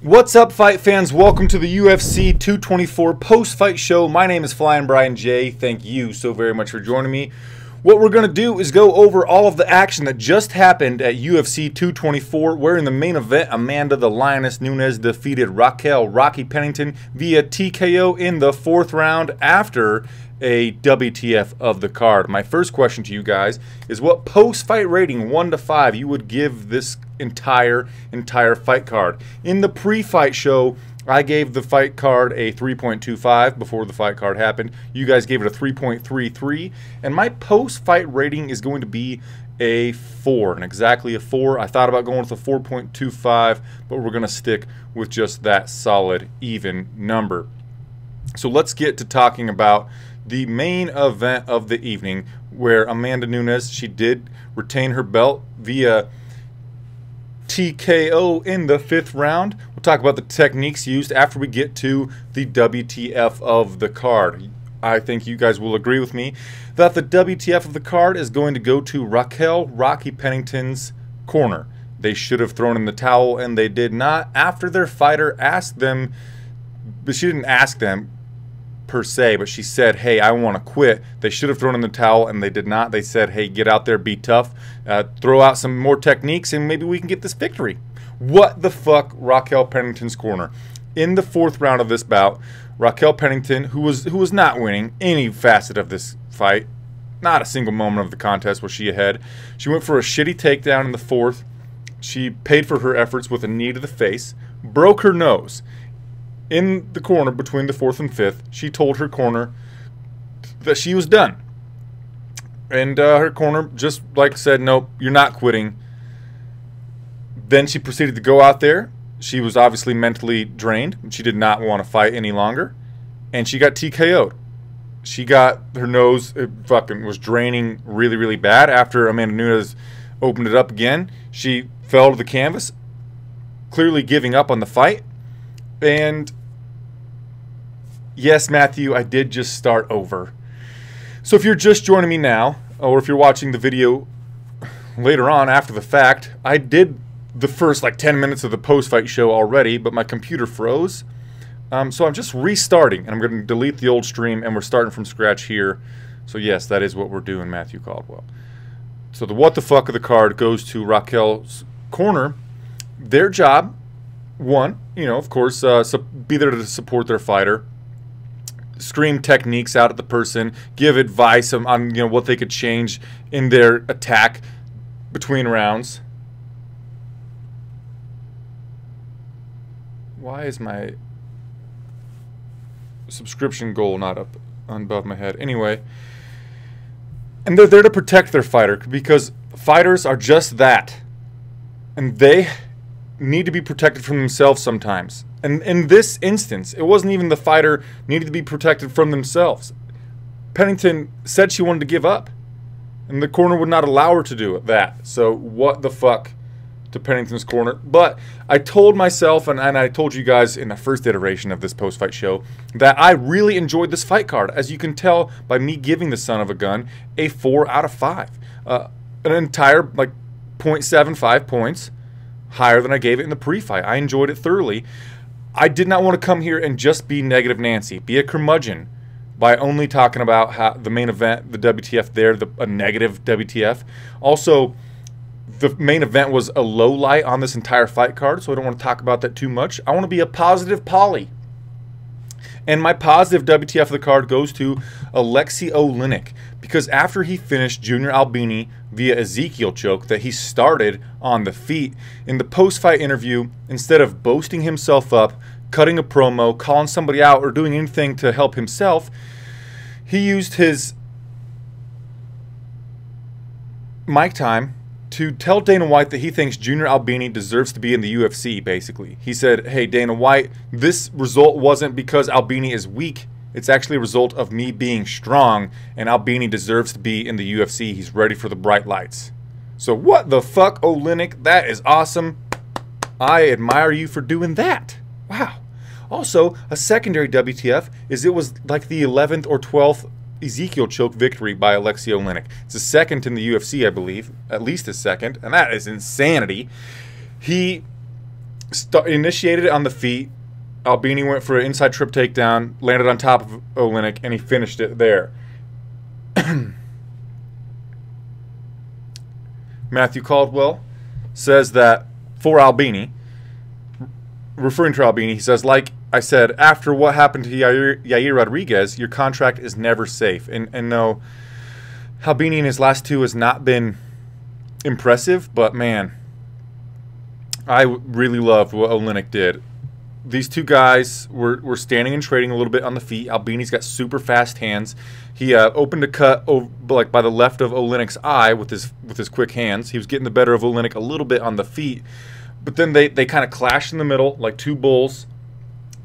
What's up, fight fans? Welcome to the UFC 224 post-fight show. My name is Flying Brian J. Thank you so very much for joining me. What we're going to do is go over all of the action that just happened at UFC 224, where in the main event, Amanda the Lioness Nunes defeated Raquel Rocky Pennington via TKO in the 4th round after a WTF of the card. My first question to you guys is what post-fight rating 1 to 5 you would give this entire fight card. In the pre-fight show, I gave the fight card a 3.25 before the fight card happened. You guys gave it a 3.33, and my post-fight rating is going to be a 4, and exactly a 4. I thought about going with a 4.25, but we're going to stick with just that solid, even number. So let's get to talking about the main event of the evening, where Amanda Nunes, she did retain her belt via TKO in the 5th round. We'll talk about the techniques used after we get to the WTF of the card. I think you guys will agree with me that the WTF of the card is going to go to Raquel Rocky Pennington's corner. They should have thrown in the towel, and they did not. After their fighter asked them, but she didn't ask them per se, but she said, hey, I want to quit. They should have thrown in the towel, and they did not. They said, hey, get out there, be tough, throw out some more techniques, and maybe we can get this victory. What the fuck, Raquel Pennington's corner? In the 4th round of this bout, Raquel Pennington, who was not winning any facet of this fight, not a single moment of the contest was she ahead. She went for a shitty takedown in the 4th. She paid for her efforts with a knee to the face, broke her nose. In the corner between the 4th and 5th, she told her corner that she was done. And her corner just said, nope, you're not quitting. Then she proceeded to go out there. She was obviously mentally drained. She did not want to fight any longer. And she got TKO'd. She got her nose, it fucking was draining really, really bad. After Amanda Nunes opened it up again, she fell to the canvas, clearly giving up on the fight. And yes, Matthew, I did just start over. So if you're just joining me now, or if you're watching the video later on after the fact, I did the first 10 minutes of the post-fight show already, but my computer froze. So I'm just restarting, and I'm going to delete the old stream, and we're starting from scratch here. So yes, that is what we're doing, Matthew Caldwell. So the what the fuck of the card goes to Raquel's corner. Their job, one, of course, be there to support their fighter, scream techniques out at the person, give advice on what they could change in their attack between rounds. Why is my subscription goal not up above my head? Anyway, and they're there to protect their fighter, because fighters are just that, and they need to be protected from themselves sometimes. And in this instance, it wasn't even the fighter needed to be protected from themselves. Pennington said she wanted to give up, and the corner would not allow her to do that. So what the fuck to Pennington's corner? But I told myself, and I told you guys in the first iteration of this post-fight show, that I really enjoyed this fight card, as you can tell by me giving the son of a gun a 4 out of 5. An entire 0.75 points higher than I gave it in the pre-fight. I enjoyed it thoroughly. I did not want to come here and just be negative Nancy, be a curmudgeon, by only talking about how the main event, the WTF there, a negative WTF. Also, the main event was a low light on this entire fight card, so I don't want to talk about that too much. I want to be a positive Polly. And my positive WTF of the card goes to Alexei Oleinik, because after he finished Junior Albini via Ezekiel choke that he started on the feet, in the post-fight interview, instead of boasting himself up, cutting a promo, calling somebody out, or doing anything to help himself, he used his mic time to tell Dana White that he thinks Junior Albini deserves to be in the UFC, basically. He said, hey, Dana White, this result wasn't because Albini is weak. It's actually a result of me being strong, and Albini deserves to be in the UFC. He's ready for the bright lights. So what the fuck, Oleinik? That is awesome. I admire you for doing that. Wow. Also, a secondary WTF is it was like the 11th or 12th Ezekiel choke victory by Alexei Oleinik. It's the second in the UFC, I believe, at least a second, and that is insanity. He initiated it on the feet. Albini went for an inside trip takedown, landed on top of Oleinik, and he finished it there. Matthew Caldwell says that for Albini, referring to Albini, he says, like I said, after what happened to Yair Rodriguez, your contract is never safe. And no, Albini in his last two has not been impressive, but man, I really loved what Oleinik did. These two guys were standing and trading a little bit on the feet. Albini's got super fast hands. He opened a cut over, like by the left of Oleinik's eye with his quick hands. He was getting the better of Oleinik a little bit on the feet, but then they kind of clashed in the middle like two bulls,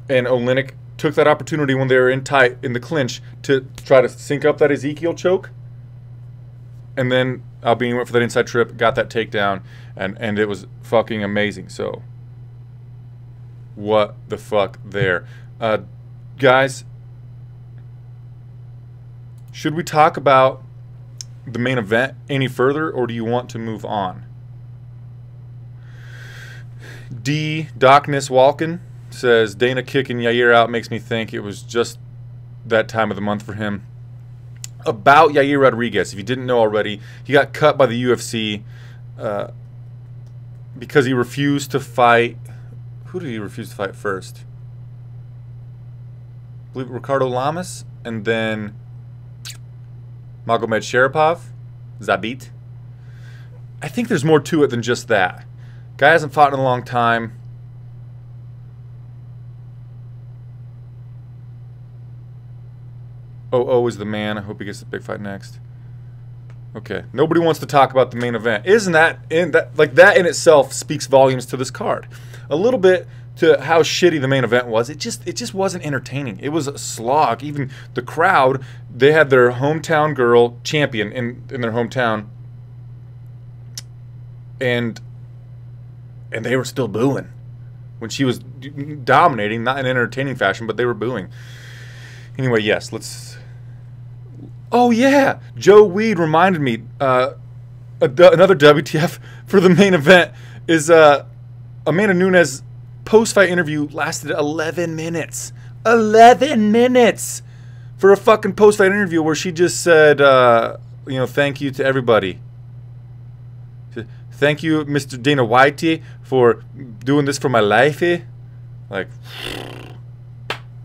and Oleinik took that opportunity when they were in tight in the clinch to try to sync up that Ezekiel choke, and then Albini went for that inside trip, got that takedown, and it was fucking amazing. So what the fuck there. Guys, should we talk about the main event any further, or do you want to move on? D. Darkness Walken says, Dana kicking Yair out makes me think it was just that time of the month for him. About Yair Rodriguez, if you didn't know already, he got cut by the UFC because he refused to fight. Who did he refuse to fight first? I believe Ricardo Lamas, and then Magomed Sharapov, Zabit. I think there's more to it than just that. Guy hasn't fought in a long time. Oh is the man. I hope he gets the big fight next. Okay. Nobody wants to talk about the main event. Isn't that that in itself speaks volumes to this card? A little bit to how shitty the main event was. It just wasn't entertaining. It was a slog. Even the crowd, they had their hometown girl champion in their hometown, and they were still booing when she was dominating, not in an entertaining fashion, but they were booing. Anyway, yes, let's. Oh yeah, Joe Weed reminded me. Another WTF for the main event is Amanda Nunes' post-fight interview lasted 11 minutes. 11 minutes for a fucking post-fight interview where she just said, thank you to everybody. Thank you, Mr. Dana Whitey, for doing this for my life. Like,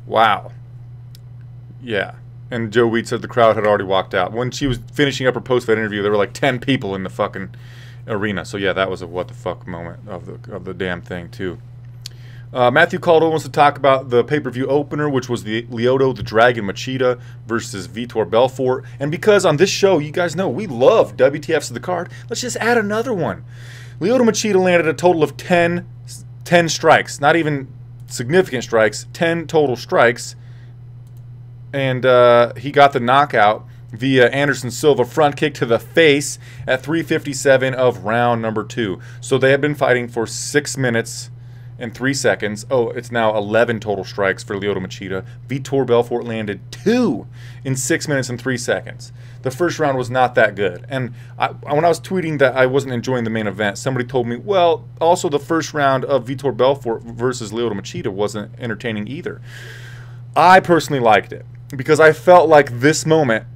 wow. Yeah. And Joe Weed said the crowd had already walked out. When she was finishing up her post-fight interview, there were like 10 people in the fucking arena. So yeah, that was a what the fuck moment of the damn thing too. Matthew Caldwell wants to talk about the pay-per-view opener, which was the Lyoto the Dragon Machida versus Vitor Belfort. And because on this show, you guys know we love WTFs of the card, let's just add another one. Lyoto Machida landed a total of 10 strikes, not even significant strikes, 10 total strikes. And he got the knockout via Anderson Silva front kick to the face at 3:57 of round number 2. So they have been fighting for 6 minutes and 3 seconds. Oh, it's now 11 total strikes for Lyoto Machida. Vitor Belfort landed 2 in 6 minutes and 3 seconds. The first round was not that good. And when I was tweeting that I wasn't enjoying the main event, somebody told me, well, also the first round of Vitor Belfort versus Lyoto Machida wasn't entertaining either. I personally liked it because I felt like this moment,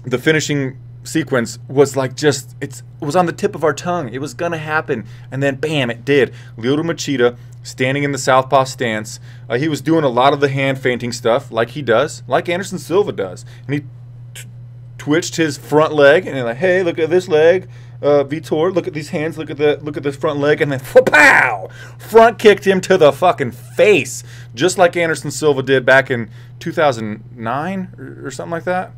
the finishing sequence was like it was on the tip of our tongue. It was gonna happen, and then bam, it did. Lyoto Machida standing in the southpaw stance. He was doing a lot of the hand feinting stuff, like he does, like Anderson Silva does, and he twitched his front leg, and like, hey, look at this leg, Vitor, look at these hands, look at this front leg, and then pow, front kicked him to the fucking face, just like Anderson Silva did back in 2009 or something like that.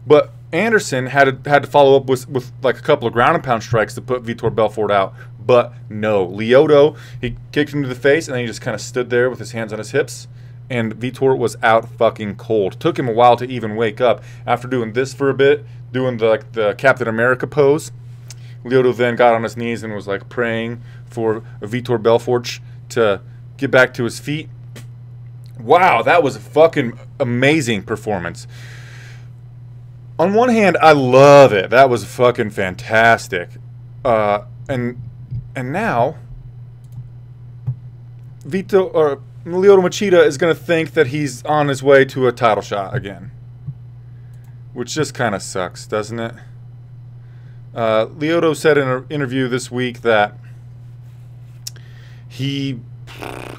But Anderson had to follow up with like a couple of ground and pound strikes to put Vitor Belfort out. But no, Lyoto, he kicked him to the face, and then he just kind of stood there with his hands on his hips, and Vitor was out fucking cold. Took him a while to even wake up. After doing this for a bit, doing the Captain America pose, Lyoto then got on his knees and was like praying for Vitor Belfort to get back to his feet. Wow, that was a fucking amazing performance. On one hand, I love it. That was fucking fantastic. And now, Lyoto Machida is going to think that he's on his way to a title shot again, which just kind of sucks, doesn't it? Lyoto said in an interview this week that he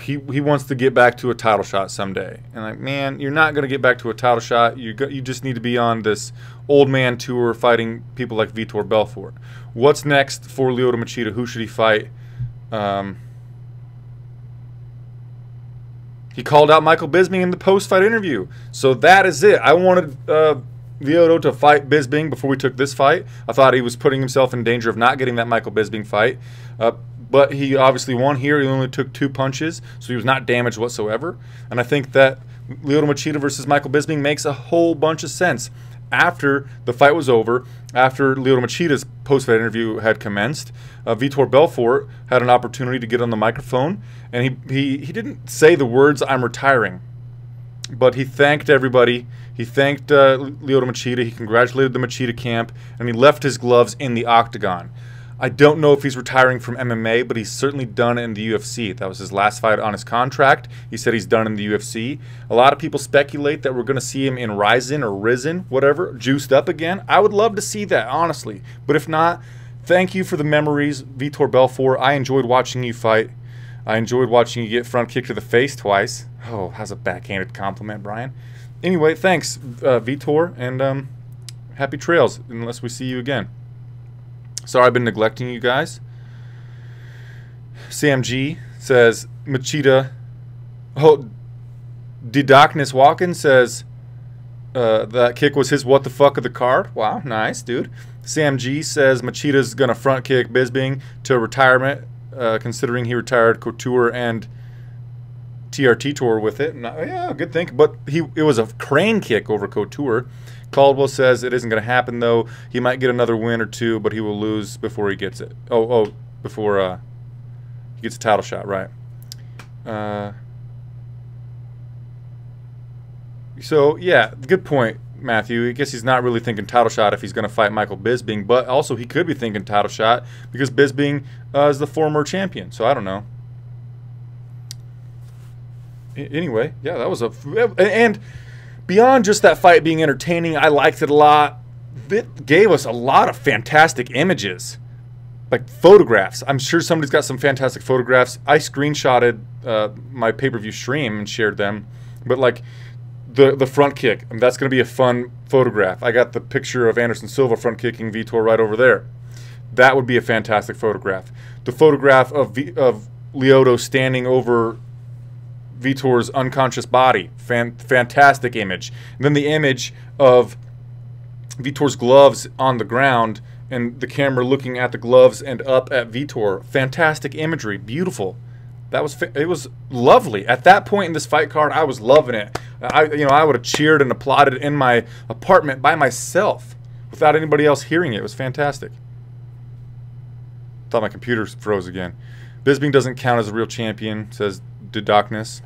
wants to get back to a title shot someday. And like, man, you're not going to get back to a title shot. You just need to be on this old man tour fighting people like Vitor Belfort. What's next for Lyoto Machida? Who should he fight? He called out Michael Bisping in the post-fight interview. So that is it. I wanted Lyoto to fight Bisping before we took this fight. I thought he was putting himself in danger of not getting that Michael Bisping fight. But he obviously won here. He only took 2 punches, so he was not damaged whatsoever. And I think that Lyoto Machida versus Michael Bisping makes a whole bunch of sense. After the fight was over, after Lyoto Machida's post-fight interview had commenced, Vitor Belfort had an opportunity to get on the microphone, and he didn't say the words, "I'm retiring," but he thanked everybody. He thanked Lyoto Machida. He congratulated the Machida camp, and he left his gloves in the octagon. I don't know if he's retiring from MMA, but he's certainly done it in the UFC. That was his last fight on his contract. He said he's done in the UFC. A lot of people speculate that we're going to see him in Ryzen or Risen, whatever, juiced up again. I would love to see that, honestly. But if not, thank you for the memories, Vitor Belfort. I enjoyed watching you fight. I enjoyed watching you get front kick to the face twice. Oh, how's a backhanded compliment, Brian? Anyway, thanks, Vitor, and happy trails, unless we see you again. Sorry I've been neglecting you guys. Sam G says, Machida. Oh, Didaknis Walken says, that kick was his what the fuck of the card. Wow, nice, dude. Sam G says, Machida's going to front kick Bisping to retirement, considering he retired Couture and TRT Tour with it. Yeah, good think. But it was a crane kick over Couture. Caldwell says it isn't going to happen, though. He might get another win or 2, but he will lose before he gets it. Before he gets a title shot, right. So, yeah, good point, Matthew. I guess he's not really thinking title shot if he's going to fight Michael Bisping, but also he could be thinking title shot because Bisping is the former champion, so I don't know. Anyway, yeah, that was and beyond just that fight being entertaining, I liked it a lot. It gave us a lot of fantastic images, like photographs. I'm sure somebody's got some fantastic photographs. I screenshotted my pay-per-view stream and shared them, but like the front kick, that's going to be a fun photograph. I got the picture of Anderson Silva front kicking Vitor right over there. That would be a fantastic photograph. The photograph of Lyoto standing over Vitor's unconscious body, fantastic image. And then the image of Vitor's gloves on the ground and the camera looking at the gloves and up at Vitor, fantastic imagery, beautiful. It was lovely. At that point in this fight card, I was loving it. I would have cheered and applauded in my apartment by myself without anybody else hearing it. It was fantastic. Thought my computer froze again. Bisping doesn't count as a real champion, says Didaknis.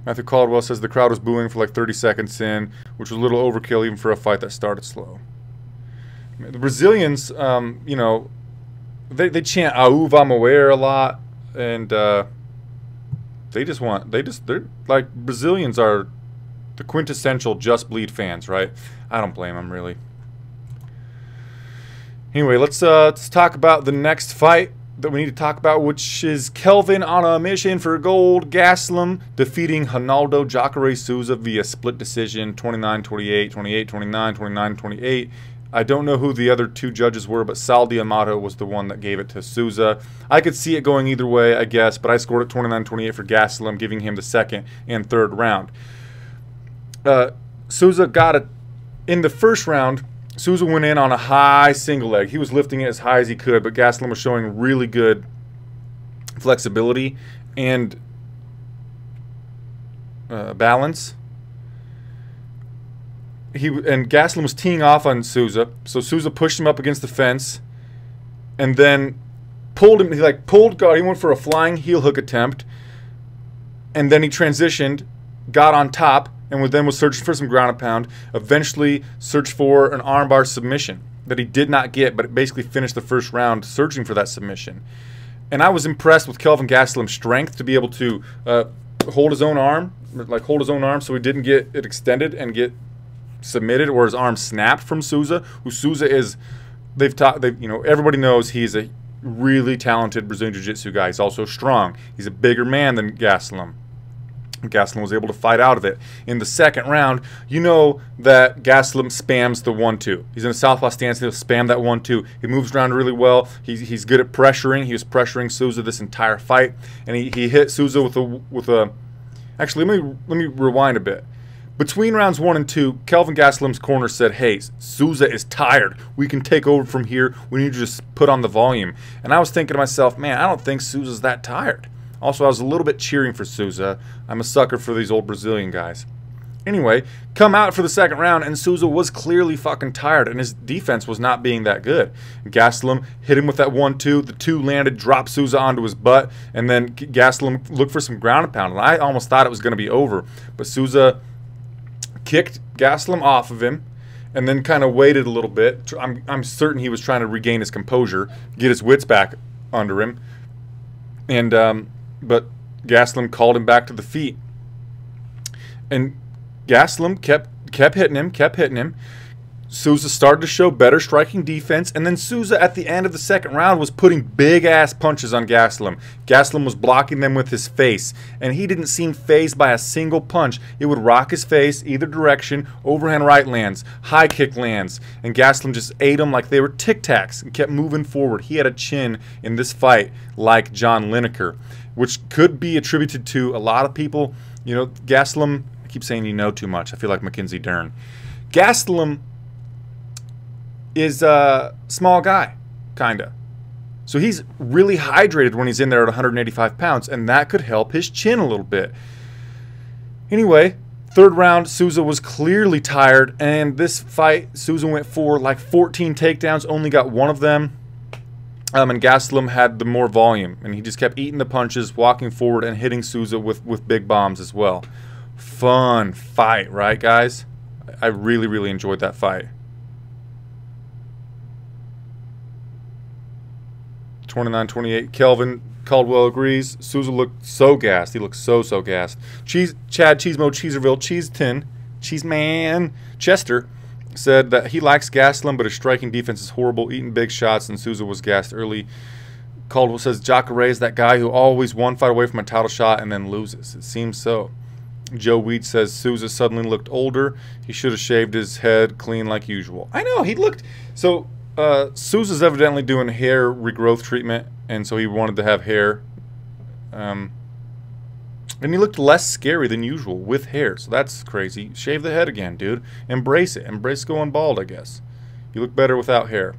Matthew Caldwell says the crowd was booing for like 30 seconds in, which was a little overkill even for a fight that started slow. The Brazilians, they chant "Au vamos ver" a lot, and they're like, Brazilians are the quintessential Just Bleed fans, right? I don't blame them, really. Anyway, let's talk about the next fight that we need to talk about, which is Kelvin on a mission for gold. Gastelum defeating Ronaldo Jacare Souza via split decision, 29-28, 28-29, 29-28. I don't know who the other 2 judges were, but Sal D'Amato was the one that gave it to Souza. I could see it going either way, I guess, but I scored it 29-28 for Gastelum, giving him the 2nd and 3rd round. Souza got it in the 1st round. Souza went in on a high single leg. He was lifting it as high as he could, but Gastelum was showing really good flexibility and balance. And Gastelum was teeing off on Souza, so Souza pushed him up against the fence, and then pulled him. He pulled guard. He went for a flying heel hook attempt, and then he transitioned, got on top, and then was searching for some ground and pound. Eventually searched for an armbar submission that he did not get, but basically finished the 1st round searching for that submission. And I was impressed with Kelvin Gastelum's strength to be able to hold his own arm, so he didn't get it extended and get submitted or his arm snapped from Souza, who Souza is, everybody knows he's a really talented Brazilian Jiu-Jitsu guy. He's also strong. He's a bigger man than Gastelum. Gastelum was able to fight out of it. In the second round, you know that Gastelum spams the 1-2. He's in a southpaw stance. He'll spam that 1-2. He moves around really well. He's good at pressuring. He was pressuring Souza this entire fight, and he hit Souza with a. Actually, let me rewind a bit. Between rounds 1 and 2, Kelvin Gastelum's corner said, "Hey, Souza is tired. We can take over from here. We need to just put on the volume." And I was thinking to myself, man, I don't think Souza's that tired. Also, I was a little bit cheering for Souza. I'm a sucker for these old Brazilian guys. Anyway, come out for the second round, and Souza was clearly fucking tired, and his defense was not being that good. Gastelum hit him with that 1-2. The 2 landed, dropped Souza onto his butt, and then Gastelum looked for some ground and pound. And I almost thought it was going to be over, but Souza kicked Gastelum off of him, and then kind of waited a little bit. I'm certain he was trying to regain his composure, get his wits back under him, and but Gastelum called him back to the feet, and Gastelum kept hitting him. Souza started to show better striking defense, and then Souza at the end of the second round was putting big-ass punches on Gastelum. Gastelum was blocking them with his face, and he didn't seem fazed by a single punch. It would rock his face either direction, overhand right lands, high kick lands, and Gastelum just ate them like they were Tic Tacs and kept moving forward. He had a chin in this fight like John Lineker, which could be attributed to a lot of people. You know, Gastelum, I keep saying you know too much. I feel like Mackenzie Dern. Gastelum is a small guy, kinda. So he's really hydrated when he's in there at 185 pounds, and that could help his chin a little bit. Anyway, third round, Souza was clearly tired, and this fight, Souza went for like 14 takedowns, only got one of them, and Gastelum had the more volume, and he just kept eating the punches, walking forward, and hitting Souza with big bombs as well. Fun fight, right, guys? I really, really enjoyed that fight. 29-28. Kelvin Caldwell agrees. Souza looked so gassed. He looked so gassed. Chad Cheesemo Cheeserville Cheeseman Chester said that he likes Gastelum, but his striking defense is horrible, eating big shots, and Souza was gassed early. Caldwell says Jacare is that guy who always one fight away from a title shot and then loses. It seems so. Joe Weed says Souza suddenly looked older. He should have shaved his head clean like usual. I know, he looked... So... Souza's evidently doing hair regrowth treatment, and so he wanted to have hair. And he looked less scary than usual with hair, so that's crazy. Shave the head again, dude. Embrace it. Embrace going bald, I guess. You look better without hair.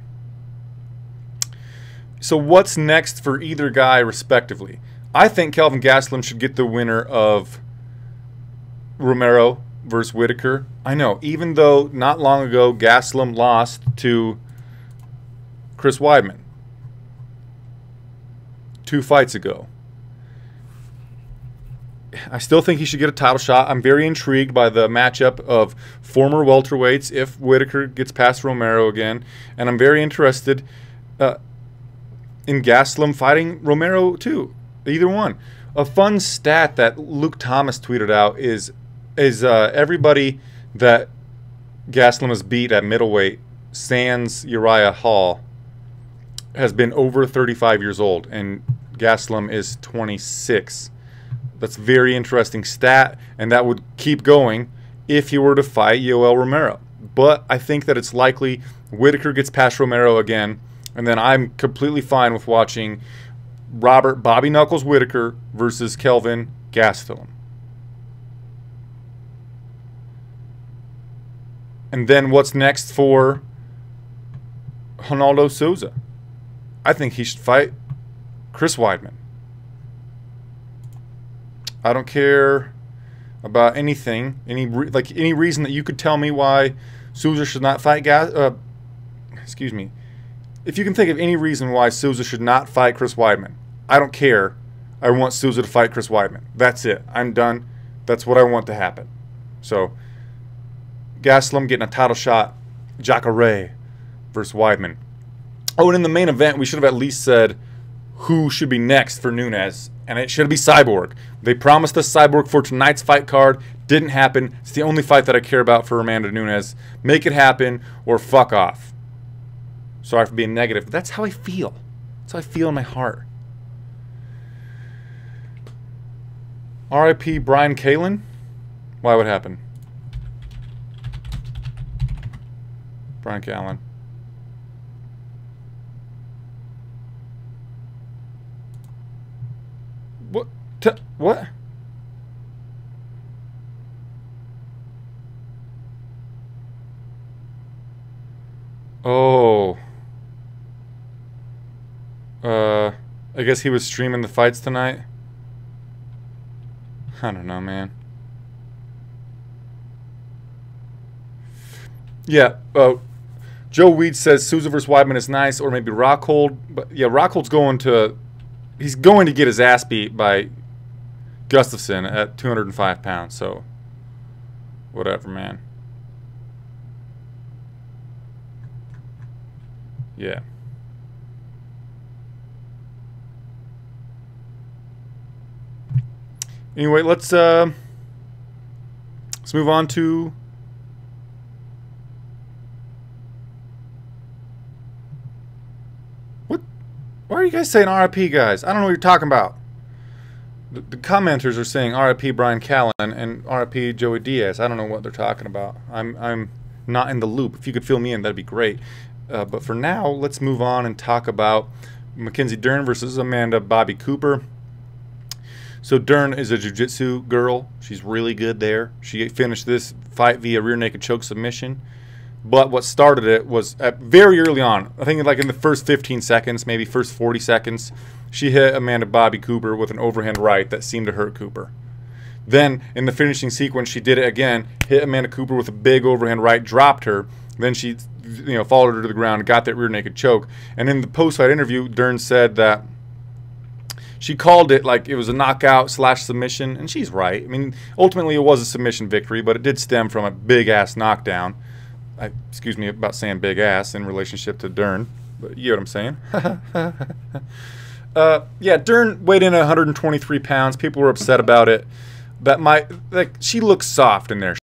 So what's next for either guy, respectively? I think Kelvin Gastelum should get the winner of Romero versus Whitaker. I know, even though not long ago Gastelum lost to Chris Weidman 2 fights ago. I still think he should get a title shot. I'm very intrigued by the matchup of former welterweights if Whitaker gets past Romero again, and I'm very interested in Gastelum fighting Romero too. Either one. A fun stat that Luke Thomas tweeted out is everybody that Gastelum has beat at middleweight, sans Uriah Hall, has been over 35 years old, and Gastelum is 26. That's a very interesting stat, and that would keep going if he were to fight Yoel Romero. But I think that it's likely Whitaker gets past Romero again, and then I'm completely fine with watching Robert Bobby Knuckles Whitaker versus Kelvin Gastelum. And then what's next for Ronaldo Souza? I think he should fight Chris Weidman. I don't care about anything, any reason that you could tell me why Souza should not fight excuse me. If you can think of any reason why Souza should not fight Chris Weidman, I don't care. I want Souza to fight Chris Weidman. That's it. I'm done. That's what I want to happen. So, Gastelum getting a title shot, Jacare versus Weidman. Oh, and in the main event, we should have at least said who should be next for Nunes, and it should be Cyborg. They promised us Cyborg for tonight's fight card. Didn't happen. It's the only fight that I care about for Amanda Nunes. Make it happen or fuck off. Sorry for being negative, but that's how I feel. That's how I feel in my heart. R.I.P. Brian Callen? Why would happen? Brian Callen. What? What? Oh. I guess he was streaming the fights tonight. I don't know, man. Yeah, Joe Weed says Souza vs. Weidman is nice, or maybe Rockhold. But yeah, Rockhold's going to... He's going to get his ass beat by Gustafsson at 205 pounds, so... Whatever, man. Yeah. Anyway, let's move on to... What? Why are you guys saying RIP, guys? I don't know what you're talking about. The commenters are saying RIP Brian Callen and RIP Joey Diaz. I don't know what they're talking about. I'm not in the loop. If you could fill me in, that'd be great. But for now, let's move on and talk about Mackenzie Dern versus Amanda Bobby Cooper. So Dern is a jiu-jitsu girl. She's really good there. She finished this fight via rear naked choke submission. But what started it was very early on. I think like in the first 15 seconds, maybe first 40 seconds, she hit Amanda Bobby Cooper with an overhand right that seemed to hurt Cooper. Then in the finishing sequence, she did it again, hit Amanda Cooper with a big overhand right, dropped her. Then she, followed her to the ground, got that rear naked choke. And in the post-fight interview, Dern said that she called it like it was a knockout / submission, and she's right. I mean, ultimately it was a submission victory, but it did stem from a big-ass knockdown. Excuse me about saying big-ass in relationship to Dern, but you know what I'm saying. Yeah, Dern weighed in at 123 pounds. People were upset about it. She looks soft in there.